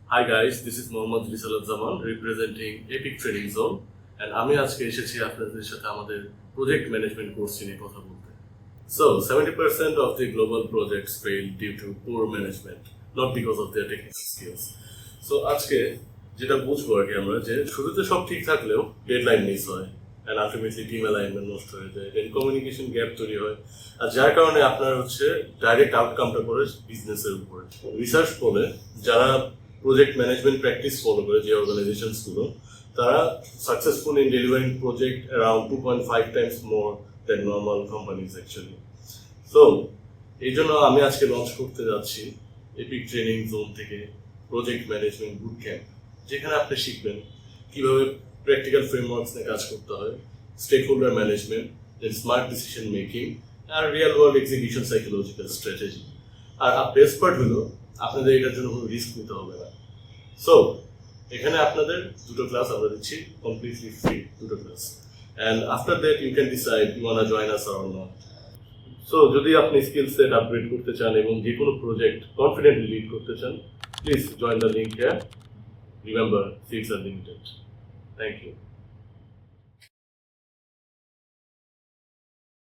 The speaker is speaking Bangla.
Hi guys, this is Mohammad Risalat Zaman representing Epic Trading Zone and আমি আজকে এসেছি আপনাদের সাথে আমাদের প্রজেক্ট ম্যানেজমেন্ট কোর্স নিয়ে কথা বলতে। So, 70% of the global projects fail due to poor management, not because of their technical skills. So, আজকে যেটা বুঝবো আর কি আমরা যে শুরুতে সব ঠিক থাকলেও ডেডলাইন মিস হয় and ultimately টিম অ্যালাইনমেন্ট নষ্ট হয়ে যায়, দেন কমিউনিকেশন গ্যাপ তৈরি হয় আর যার কারণে আপনার হচ্ছে ডাইরেক্ট আউটকামটা পড়ে বিজনেসের উপরে। রিসার্চ বলে যারা প্রজেক্ট ম্যানেজমেন্ট প্র্যাকটিস ফলো করে যে অর্গানাইজেশনসগুলো তারা successful in delivering project around 2.5 times more than normal companies actually. So এই জন্য আমি আজকে লঞ্চ করতে যাচ্ছি এপিক ট্রেনিং জোন থেকে প্রজেক্ট ম্যানেজমেন্ট বুট ক্যাম্প, যেখানে আপনি শিখবেন কীভাবে প্র্যাকটিক্যাল ফ্রেমওয়ার্কস নিয়ে কাজ করতে হয়, stakeholder management, then smart decision making আর real world execution psychological strategy. আর বেস্ট পার্ট হলো আপনাদের এটার জন্য কোনো রিস্ক নিতে হবে না। সো এখানে আপনাদের দুটো ক্লাস আমরা দিচ্ছি কমপ্লিটলি ফ্রি, দুটো class, and after that you can decide you wanna join us or not. So যদি আপনি স্কিল সেট আপগ্রেড করতে চান এবং যে কোনো প্রজেক্ট কনফিডেন্টলি লিড করতে চান, please join the link here. Remember, seats are limited. Thank you.